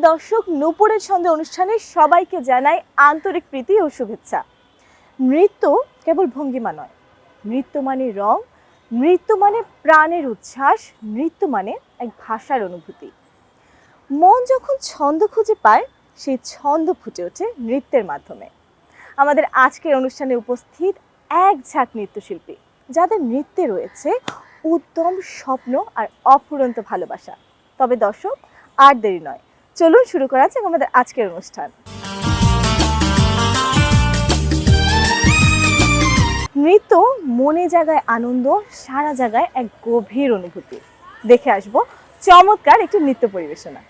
দর্শক, নূপুরের ছন্দে অনুষ্ঠানে সবাইকে জানাই আন্তরিক প্রীতি ও শুভেচ্ছা। নৃত্য কেবল ভঙ্গিমা নয়, নৃত্য মানে রং, নৃত্য মানে প্রাণের উচ্ছ্বাস, নৃত্য মানে এক ভাষার অনুভূতি। মন যখন ছন্দ খুঁজে পায়, সেই ছন্দ ফুটে ওঠে নৃত্যের মাধ্যমে। আমাদের আজকের অনুষ্ঠানে উপস্থিত এক ঝাঁক নৃত্যশিল্পী, যাদের নৃত্যে রয়েছে উত্তম স্বপ্ন আর অফুরন্ত ভালোবাসা। তবে দর্শক, আর দেরি নয়, চলুন শুরু করা যাক আমাদের আজকের অনুষ্ঠান। নৃত্য মনে জাগায় আনন্দ, সারা জায়গায় এক গভীর অনুভূতি। দেখে আসবো চমৎকার একটি নৃত্য পরিবেশনা।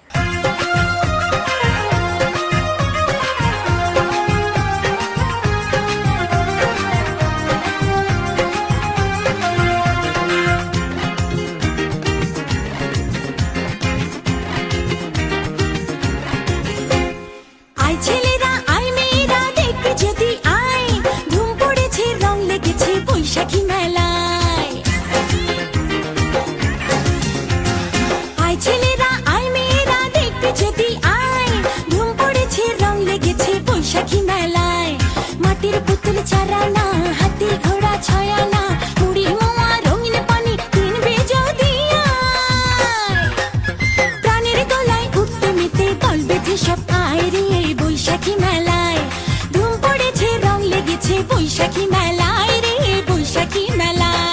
বৈশাখী মেলায় রে, বৈশাখী মেলায়।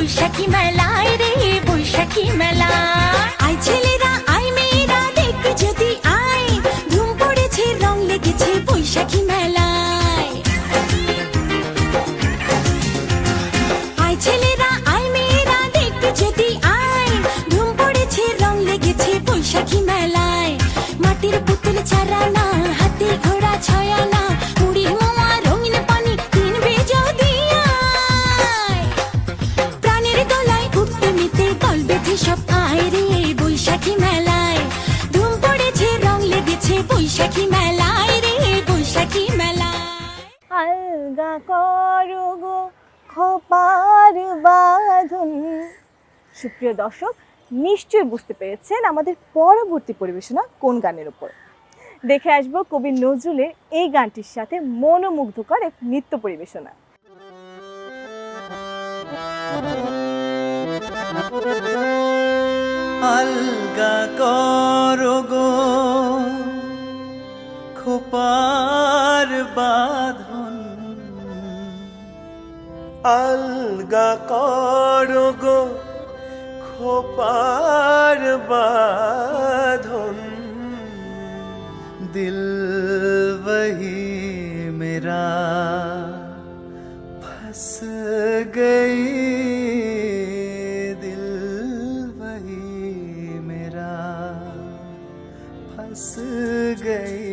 বৈশাখী মেলায় রে, বৈশাখী মেলায়। আয় ছেলেরা, আয় মেয়েরা, দেখতে যদি আয়, ধুম পড়েছে, রং লেগেছে বৈশাখী মেলায়। আয় ছেলেরা, আয় মেয়েরা, দেখতে যদি আয়, ধুম পড়েছে, রং লেগেছে বৈশাখী মেলায়। মাটির পুতুল চারানা, হাতে ঘোড়া ছয়ানা, মুড়ি মোয়া রঙিন পানি কিনবে যদি সব আয় রে, বৈশাখী মেলায়। ধুম পড়েছে, রং লেগেছে বৈশাখী মেলায় রে, বৈশাখী মেলায়। আলগা করো গো খোপার বাঁধন। সুপ্রিয় দর্শক, নিশ্চয়ই বুঝতে পেরেছেন আমাদের পরবর্তী পরিবেশনা কোন গানের উপর। দেখে আসবো কবি নজরুলের এই গানটির সাথে মনোমুগ্ধকর এক নৃত্য পরিবেশনা। আলগা করো গো খোপার বাঁধন, আলগা করো গো খোপার বাঁধন, দিল वही मेरा फंस गई, दिल वही मेरा फंस गई।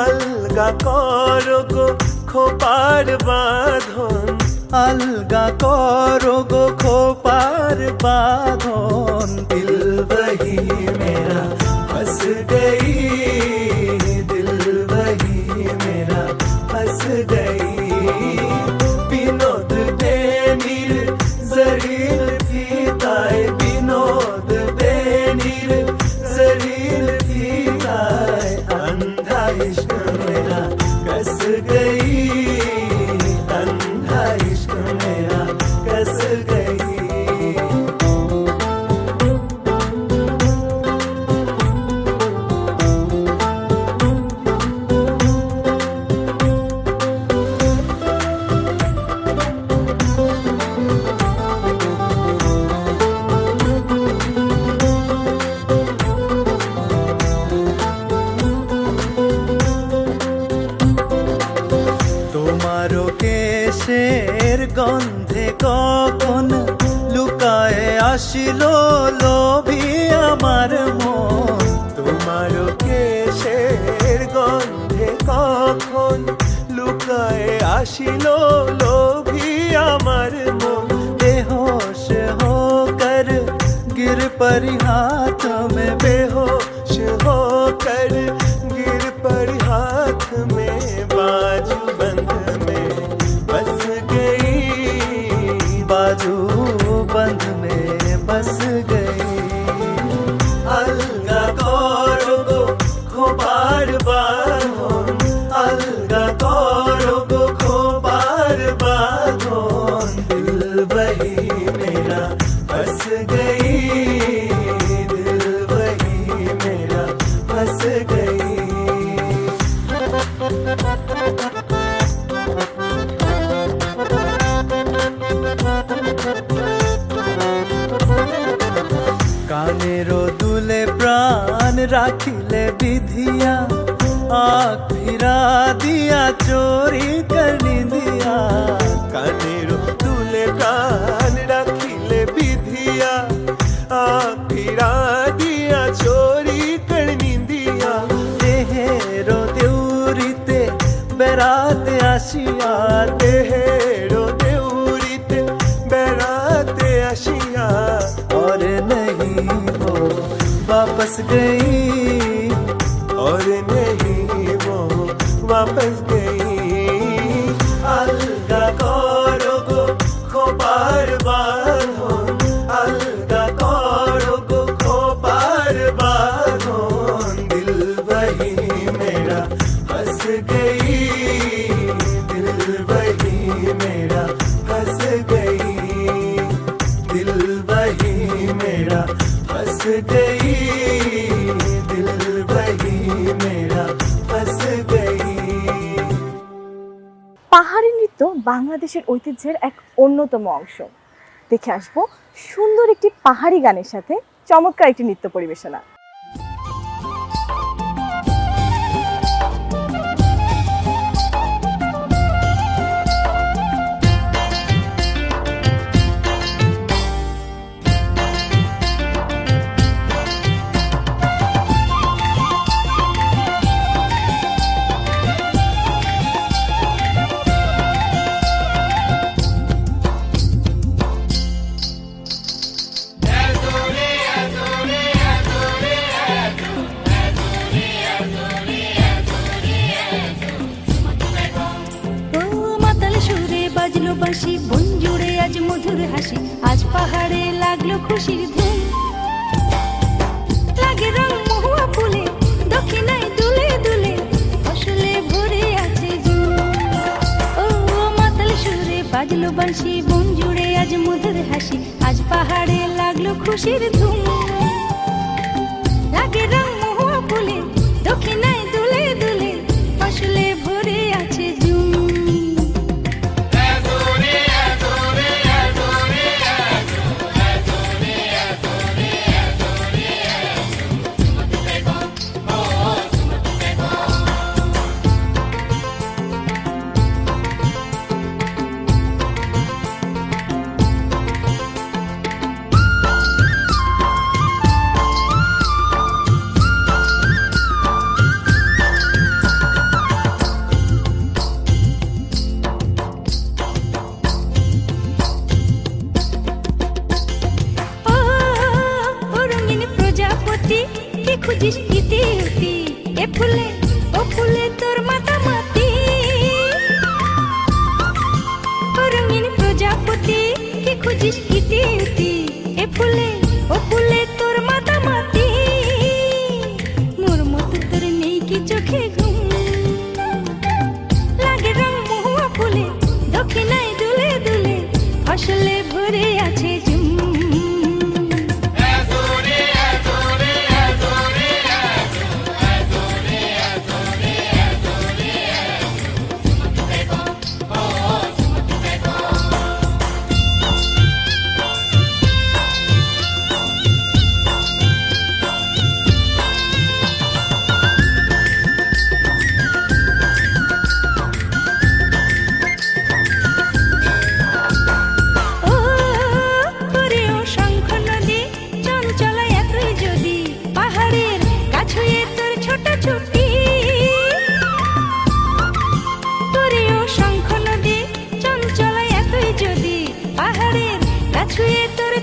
अलगा करो गो খোপার বাঁধন, अलगा करो गो খোপার বাঁধন, दिल वही मेरा फंस गई, दिल वही मेरा फंस गई। বিনোদ বেনির জরির ফিতায়, বিনোদ বেনির জরির ফিতায়, अंधा इश्क मेरा कस गई, अंधा इश्क मेरा कस गई। তোমারও কেশের গন্ধে কখন লুকায় আসিল লোভী আমার মন, তোমারও কেশের গন্ধে কখন লুকায় আসিল লোভী আমার মন। বেहोश होकर गिर पड़ी हाथ में, बेहोश होकर गिर पड़ी हाथ में, बाजू बंद में बस गई, बाजू बंद में बस गई। अलगा करो गो খোপার বাঁধন, अलगा करो गो খোপার বাঁধন, दिल वही मेरा फंस गई, दिल वही मेरा फंस गई। কানেরো দুলে প্রাণ রাখিলে বিধিয়া, আখ ফিরা দিয়া চোরি করনি দিয়া, কানেরো দুলে প্রাণ রাখিলে বিধিয়া, আখ ফিরা দিয়া চোরি করনি দিয়া। দেহেরো দেউরিতে বেড়াতে আসিয়া, দেহেরো দেউরিতে বেড়াতে আসিয়া, और नहीं वो वापस गई, और नहीं वो वापस गई। अलगा करो गो খোপার বাঁধন, अलगा करो गो খোপার বাঁধন, दिल वही मेरा फंस गई, दिल वही मेरा फंस गई, दिल वही मेरा फंस गई, दिल वही मेरा फंस गई। পাহাড়ি নৃত্য বাংলাদেশের ঐতিহ্যের এক অন্যতম অংশ। দেখে আসবো সুন্দর একটি পাহাড়ি গানের সাথে চমৎকার একটি নৃত্য পরিবেশনা। বাঁশি বন জুড়ে আজ মধুর হাসি, আজ পাহাড়ে লাগলো খুশির ধুম, লাগে রং মহুয়া ফুলে বাজলো বাঁশি বন জুড়ে আজ মধুর হাসি আজ পাহাড়ে লাগলো খুশির ধুম লাগে রং মহুয়া ফুলে দক্ষিণায় দুলে দুলে ফসলে ভরে আছে ঝুম খুঁজিস ইতি উতি এ ফুলে ও ফুলে তোর মাতামাতি রঙিন প্রজাপতি কি খুঁজিস ইতি উতি এ ফুলে ও ফুলে তোর মাতামাতি মোর মতো তোর নেই কি চোখে ঘুম লাগে রং মহুয়া ফুলে দক্ষিণায় দুলে দুলে ফসলে ভরে আছে ঝুম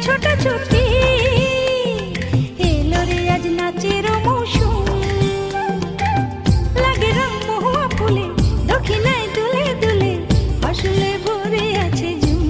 ছোট ছুটি এলো রে আজ নাচের মৌসুম লাগে রং মহুয়া ফুলে দক্ষিণায় দুলে দুলে ফসলে ভরে আছে ঝুম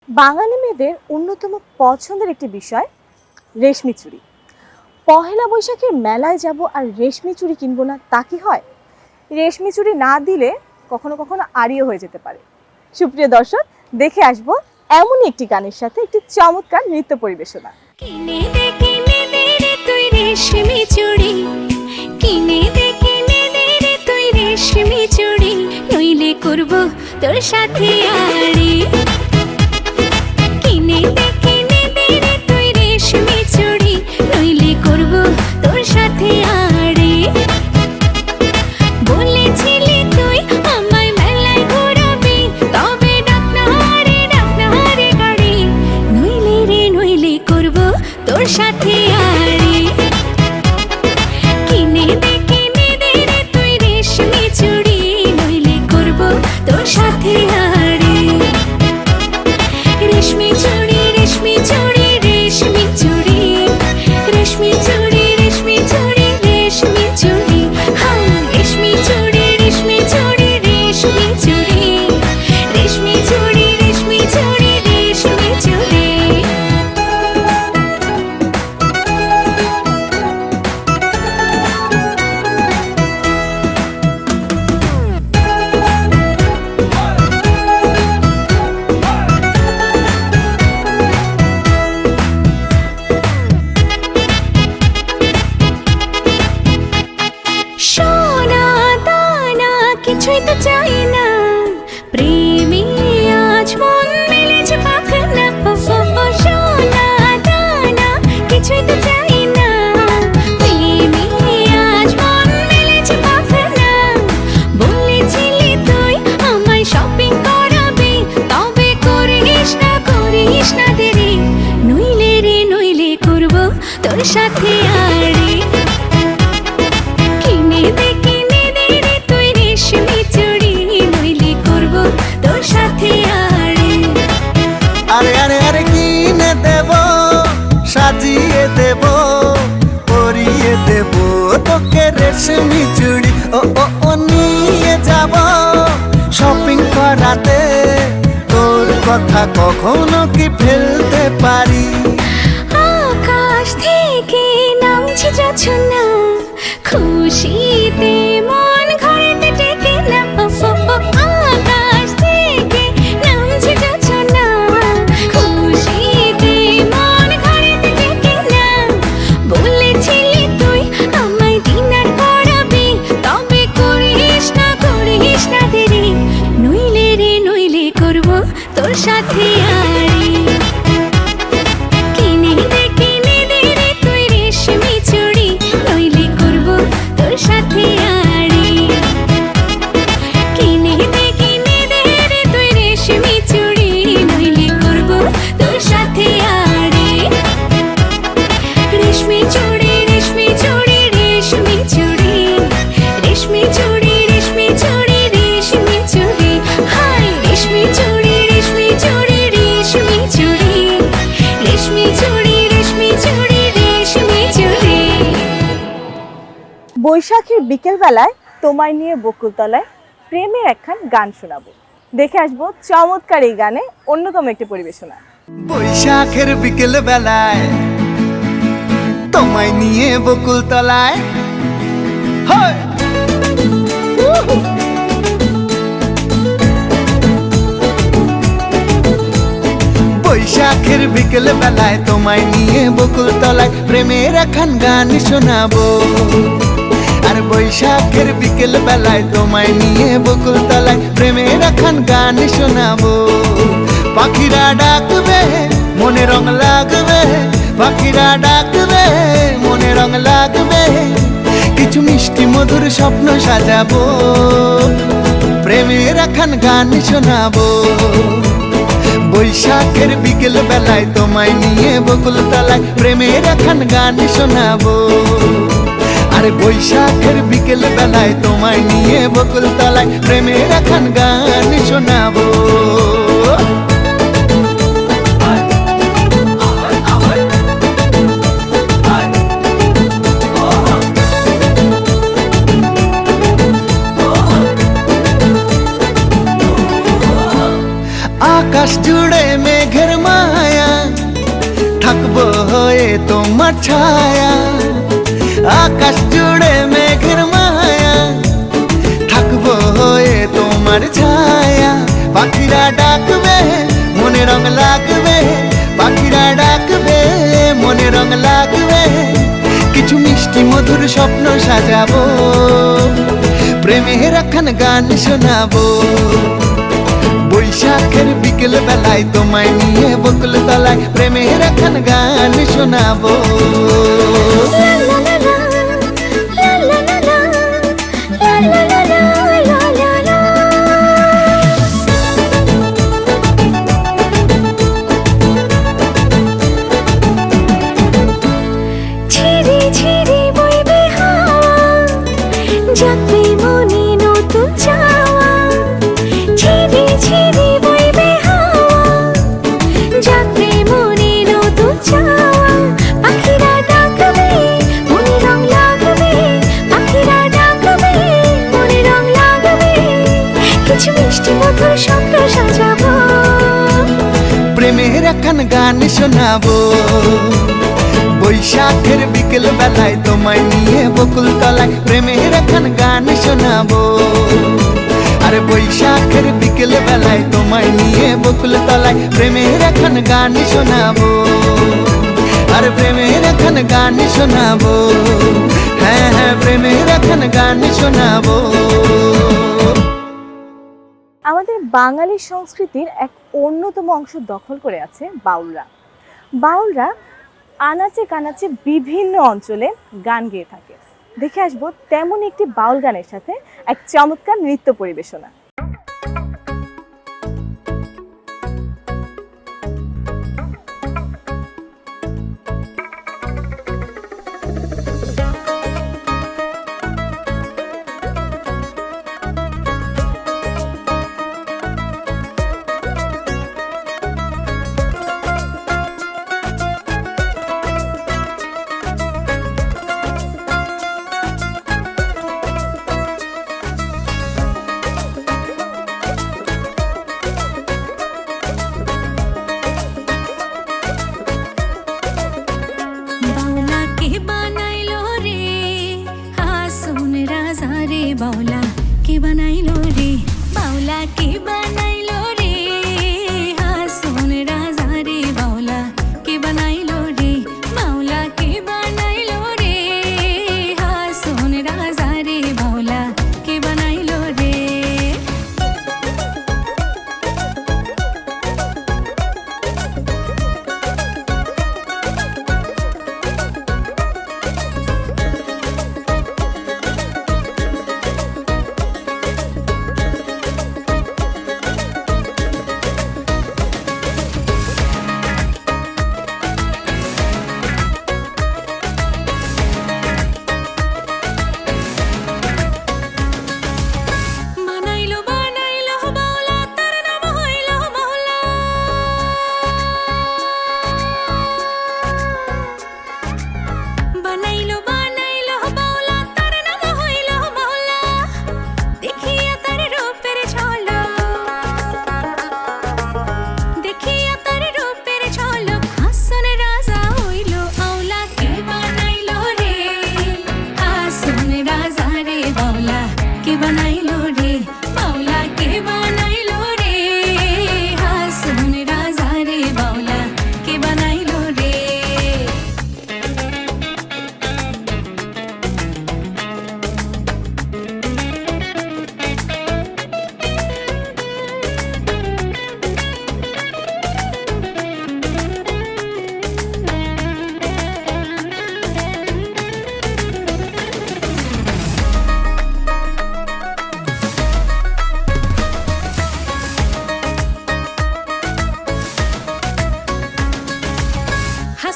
বাঙালি মেয়েদের অন্যতম পছন্দের একটি বিষয় রেশমি চুড়ি। পহেলা বৈশাখের মেলায় যাব আর রেশমি চুড়ি কিনবো না তা কি হয়? রেশমি চুড়ি না দিলে কখনো কখনো আড়িয়ে হয়ে যেতে পারে। সুপ্রিয় দর্শক, দেখে আসবো এমনই একটি গানের সাথে একটি চমৎকার নৃত্য পরিবেশনা। কিনে দে রে তুই রেশমি চুড়ি, কিনে দে রে তুই রেশমি চুড়ি, নইলে করব তোর সাথে আড়ি। কিনে দে রে তুই রেশমি চুড়ি, নইলে করব তোর সাথে আড়ি। বলেছিলি তুই আমায় মেলায় ঘোরাবি, তবে ডাক না রে গাড়ি, নইলে করব তোর সাথে আড়ি। কিনে দে রে তুই রেশমি চুড়ি, নইলে করব তোর সাথে আড়ি। রেশমি চুড়ি রেশমি চুড়ি রেশমি চুড়ি, রেশমি চুড়ি রেশমি চুড়ি রেশমি চুড়ি, হ্যাঁ রেশমি চুড়ি রেশমি চুড়ি রেশমি চুড়ি, রেশমি চুড়ি রেশমি চুড়ি রেশমি চুড়ি। সোনা দানা কিছুই তো চাই না, প্রেমে আজ মন মেলেছে পাখানা। সোনা দানা কিছুই তো চাই না, প্রেমে আজ মন মেলেছে পাখানা। বলেছিলি তুই আমায় শপিং করাবি, তবে করিস না দেরি, নইলে করব তোর সাথে আড়ি। কিনে দে রে তুই রেশমি চুড়ি, নইলে করব তোর সাথে আড়ি। আরে আরে আরে কিনে দেব, সাজিয়ে দেব, পরিয়ে রেশমি চুড়ি ও ও ও নিয়ে যাব শপিং করাতে তোর কথা কখনো কি ফেলতে পারি আকাশ থেকে নামছে জোছনা খুশিতে মন ঘরেতে টেকে না আকাশ থেকে নামছে জোছনা খুশিতে মন ঘরেতে টেকে না বলেছিলি তুই আমায় ডিনার করাবি তবে করিস না দেরি নইলে রে নইলে করব তোর সাথে আড়ি কিনে দে রে তুই রেশমি চুড়ি নইলে করব তোর সাথে আড়ি কিনে দে রে তুই রেশমি চুড়ি নইলে করব তোর সাথে আড়ি রেশমি চুড়ি রেশমি চুড়ি রেশমি চুড়ি রেশমি চুড়ি রেশমি চুড়ি রেশমি চুড়ি হাই রেশমি চুড়ি রেশমি চুড়ি রেশমি চুড়ি রেশমি চুড়ি রেশমি চুড়ি রেশমি চুড়ি বৈশাখের বিকেলবেলায় তোমায় নিয়ে বকুলতলায় প্রেমের একখান গান শোনাবো। দেখে আসবো চমৎকার এই গানে অন্যতম একটি পরিবেশনা। বৈশাখের বিকেল বেলায় তোমায় নিয়ে বকুল তলায় বৈশাখের বিকেল বেলায় তোমায় নিয়ে বকুল তলায় প্রেমের একখান গান শোনাবো আর বৈশাখের বিকেল বেলায় তোমায় নিয়ে বকুল তলায় প্রেমের একখান গান শোনাবো পাখিরা ডাকবে মনে রং লাগবে পাখিরা ডাকবে মনে রং লাগবে কিছু মিষ্টি মধুর স্বপ্ন সাজাবো প্রেমের একখান গান শোনাবো বৈশাখের বিকেল বেলায় তোমায় নিয়ে বকুল তলায় প্রেমের একখান গান শোনাবো আরে বৈশাখের বিকেল বেলায় তোমায় নিয়ে বকুল তলায় প্রেমের একখান গান শোনাবো আকাশ জুড়ে মেঘের মায়া থাকবো হয়ে তোমার ছায়া আকাশ জুড়ে মেঘের মায়া থাকবো হয়ে তোমার ছায়া পাখিরা ডাকবে মনে রং লাগবে পাখিরা ডাকবে মনে রং লাগবে কিছু মিষ্টি মধুর স্বপ্ন সাজাবো প্রেমের একখান গান শোনাবো বৈশাখের বিকেল বেলায় তোমায় নিয়ে বকুল তলায় প্রেমের একখান গান শোনাবো ঝিরি ঝিরি বইবে হাওয়া যাবে মনে নতুন চাওয়া ঝিরি ঝিরি বইবে হাওয়া যাবে মনে নতুন চাওয়া পাখিরা ডাকবে মনে রং লাগবে পাখিরা ডাকবে মনে রং লাগবে কিছু মিষ্টি মধুর স্বপ্ন সাজাবো প্রেমের একখান গান শোনাবো বৈশাখের বিকেল বেলায় তোমায় নিয়ে বকুল তলায় প্রেমের একখান গান শোনাবো আরে বৈশাখের বিকেল বেলায় তোমায় নিয়ে বকুল তলায় প্রেমের একখান গান শোনাবো আরে প্রেমের একখান গান শোনাবো হ্যাঁ হ্যাঁ প্রেমের একখান গান শোনাবো আমাদের বাঙালি সংস্কৃতির এক অন্যতম অংশ দখল করে আছে বাউলরা। বাউলরা আনাচে কানাচে বিভিন্ন অঞ্চলে গান গেয়ে থাকে। দেখে আসবো তেমন একটি বাউল গানের সাথে এক চমৎকার নৃত্য পরিবেশনা।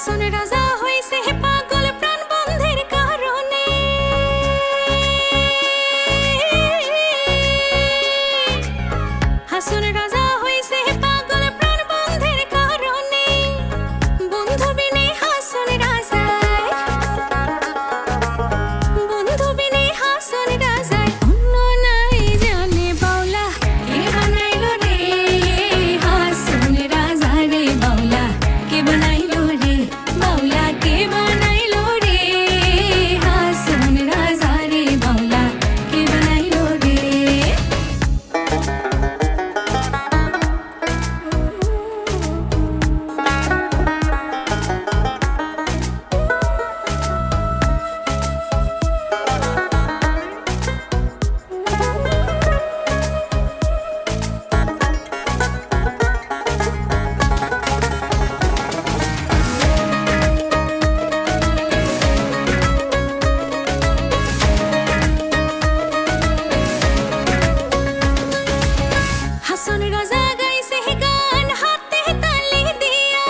হাসন রাজা হইছে পাগল প্রাণ বন্ধের কারণে হাসন রাজা হইছে পাগল প্রাণ বন্ধের কারণে বন্ধু বিনে হাসন রাজা বন্ধু বিনে হাসন রাজা অন্য নাই জানে বাউলা কে বানাইলো রে হাসন রাজা রে বাউলা কে বানাইলো রে বাউলা কে বানাইলো রে হাসন রাজা রে বাউলা কে বানাইলো রে হাসন রাজা গাইছে গান হাতে তালি দিয়া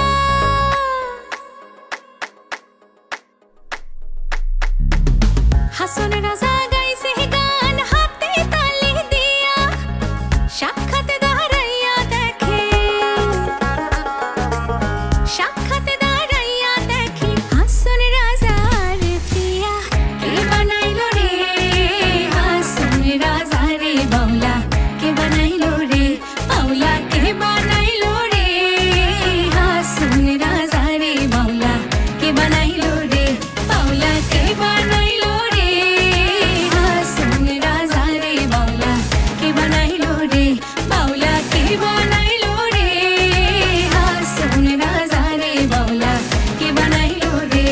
হাসন রাজা গাইছে গান হাতে তালি দিয়া সাক্ষাতে দাঁড়াইয়া দেখে সাক্ষাতে দাঁড়াইয়া দেখি হাসন রাজার প্রিয়া কে বানাইলো রে হাসন রাজা রে বাউলা কে বানাইলো রে বাউলা কে বানাইলো রে হাসন রাজা রে বাউলা কে বানাইলো রে বাউলা কে বানাইলো রে হাসন রাজা রে বাউলা কে বানাইলো রে বাউলা কে বানাইলো রে হাসন রাজা রে বাউলা কে বানাইলো রে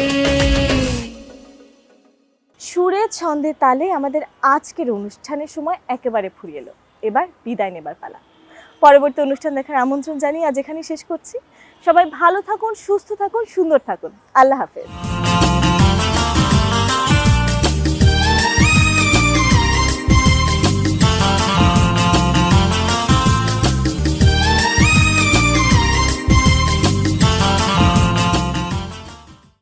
সুরে ছন্দে তালে আমাদের আজকের অনুষ্ঠানের সময় একেবারে ফুরিয়ে এলো। এবার বিদায় নেবার পালা। পরবর্তী অনুষ্ঠান দেখার আমন্ত্রণ জানিয়ে আজ এখানেই শেষ করছি। সবাই ভালো থাকুন, সুস্থ থাকুন, সুন্দর থাকুন। আল্লাহ হাফেজ।